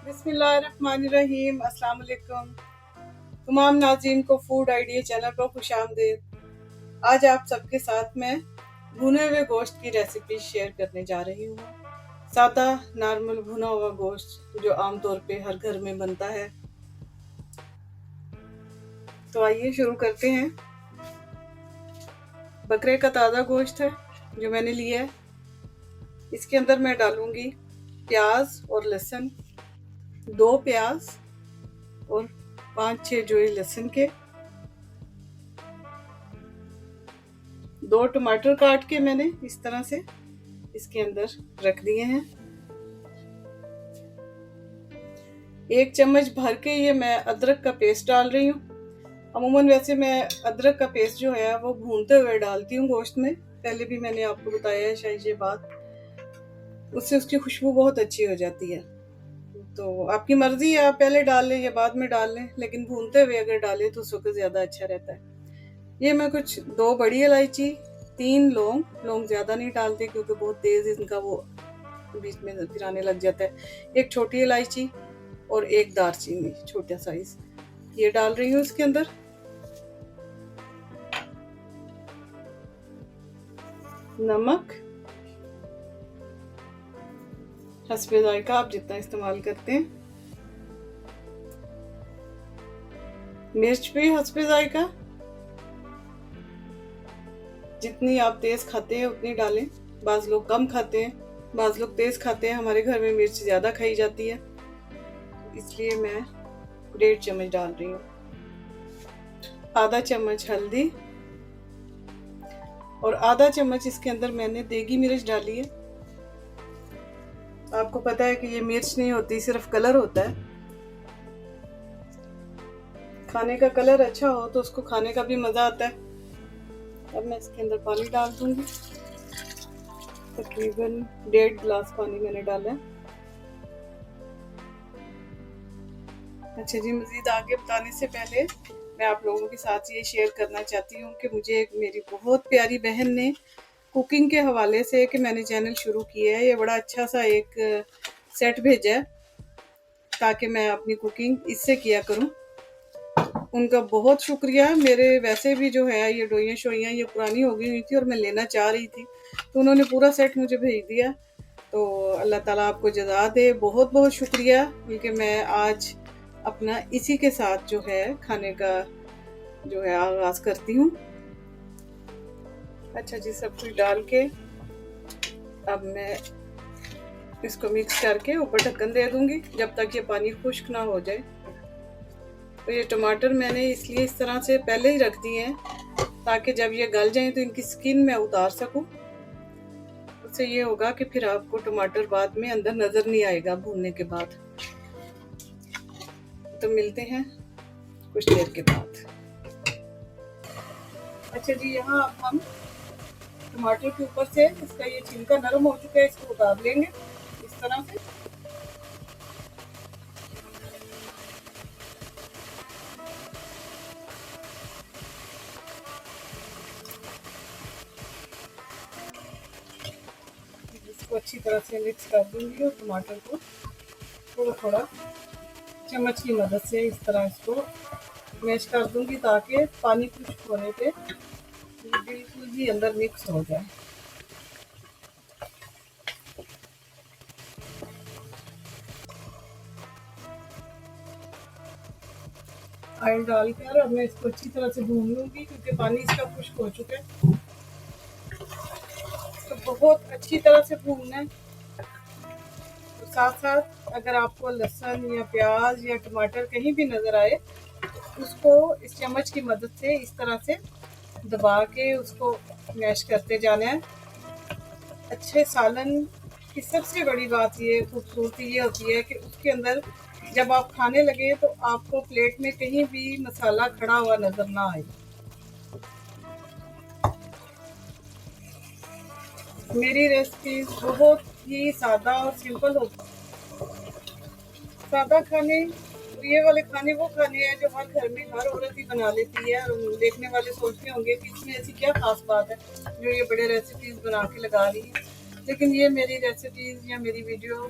बिस्मिल्लाहिर्रहमानिर्रहीम। अस्सलाम वालेकुम तमाम नाज़रीन को फूड आइडिया चैनल पर खुशामदीद। आज आप सबके साथ मैं भुने हुए गोश्त की रेसिपी शेयर करने जा रही हूँ। सादा नॉर्मल भुना हुआ गोश्त जो आमतौर पे हर घर में बनता है। तो आइए शुरू करते हैं। बकरे का ताज़ा गोश्त है जो मैंने लिया है। इसके अंदर मैं डालूंगी प्याज और लहसुन, 2 प्याज और 5-6 जोड़ी लहसुन के, 2 टमाटर काट के मैंने इस तरह से इसके अंदर रख दिए हैं। 1 चम्मच भर के ये मैं अदरक का पेस्ट डाल रही हूँ। अमूमन वैसे मैं अदरक का पेस्ट जो है वो भूनते हुए डालती हूँ गोश्त में। पहले भी मैंने आपको बताया है शायद ये बात, उससे उसकी खुशबू बहुत अच्छी हो जाती है। तो आपकी मर्जी है, आप पहले डाल लें या बाद में डाल लें, लेकिन भूनते हुए अगर डालें तो उस वक्त ज़्यादा अच्छा रहता है। ये मैं कुछ 2 बड़ी इलायची, 3 लौंग ज़्यादा नहीं डालते क्योंकि बहुत तेज़ इनका वो बीच में फिर आने लग जाता है। 1 छोटी इलायची और 1 दालचीनी छोटा साइज, ये डाल रही हूँ इसके अंदर। नमक हस्बे जायका, आप जितना इस्तेमाल करते हैं। मिर्च भी हस्बे जायका, जितनी आप तेज खाते हैं उतनी डालें। बाज़ लोग कम खाते हैं, बाज़ लोग तेज खाते हैं। हमारे घर में मिर्च ज़्यादा खाई जाती है, इसलिए मैं 1.5 चम्मच डाल रही हूँ। आधा चम्मच हल्दी और आधा चम्मच इसके अंदर मैंने देगी मिर्च डाली है। आपको पता है कि ये मिर्च नहीं होती, सिर्फ कलर होता है। खाने का कलर अच्छा हो तो उसको खाने का भी मज़ा आता है। अब मैं इसके अंदर पानी डाल दूंगी। तकरीबन 1.5 गिलास पानी मैंने डाला है। अच्छा जी, मज़ीद आगे बताने से पहले मैं आप लोगों के साथ ये शेयर करना चाहती हूँ कि मुझे एक मेरी बहुत प्यारी बहन ने कुकिंग के हवाले से कि मैंने चैनल शुरू किया है, ये बड़ा अच्छा सा एक सेट भेजा है ताकि मैं अपनी कुकिंग इससे किया करूँ। उनका बहुत शुक्रिया। मेरे वैसे भी जो है ये डोइयाँ शोइयाँ ये पुरानी हो गई हुई थी और मैं लेना चाह रही थी, तो उन्होंने पूरा सेट मुझे भेज दिया। तो अल्लाह ताला आपको जज़ा दे, बहुत बहुत शुक्रिया। क्योंकि मैं आज अपना इसी के साथ जो है खाने का जो है आगाज़ करती हूँ। अच्छा जी, सब कुछ डाल के अब मैं इसको मिक्स करके ऊपर ढक्कन दे दूंगी जब तक ये पानी खुश्क ना हो जाए। तो ये टमाटर मैंने इसलिए इस तरह से पहले ही रख दिए हैं ताकि जब ये गल जाएं तो इनकी स्किन मैं उतार सकूं। उससे ये होगा कि फिर आपको टमाटर बाद में अंदर नज़र नहीं आएगा भूनने के बाद। तो मिलते हैं कुछ देर के बाद। अच्छा जी, यहाँ अब हम टमाटर के ऊपर से इसका ये छिलका नरम हो चुका है, इसको उतार लेंगे इस तरह से। इसको अच्छी तरह से मिक्स कर दूंगी और टमाटर को थोड़ा थोड़ा चम्मच की मदद से इस तरह इसको मैश कर दूंगी ताकि पानी खुश्क होने पे बिल्कुल ही अंदर मिक्स हो जाए। ऑयल डालकर अब मैं इसको अच्छी तरह से भून लूंगी क्योंकि पानी इसका खुश्क हो चुका है। तो बहुत अच्छी तरह से भूनना है। तो साथ साथ अगर आपको लहसुन या प्याज या टमाटर कहीं भी नज़र आए उसको इस चम्मच की मदद से इस तरह से दबा के उसको मैश करते जाना है। अच्छे सालन की सबसे बड़ी बात ये खूबसूरती ये होती है कि उसके अंदर जब आप खाने लगे तो आपको प्लेट में कहीं भी मसाला खड़ा हुआ नज़र ना आए। मेरी रेसिपी बहुत ही सादा और सिंपल होती है। सादा खाने, ये वाले खाने वो खाने हैं जो हर घर में हर औरत ही बना लेती है। और देखने वाले सोचते होंगे कि इसमें ऐसी क्या खास बात है जो ये बड़े रेसिपीज बना के लगा रही है। लेकिन ये मेरी रेसिपीज या मेरी वीडियो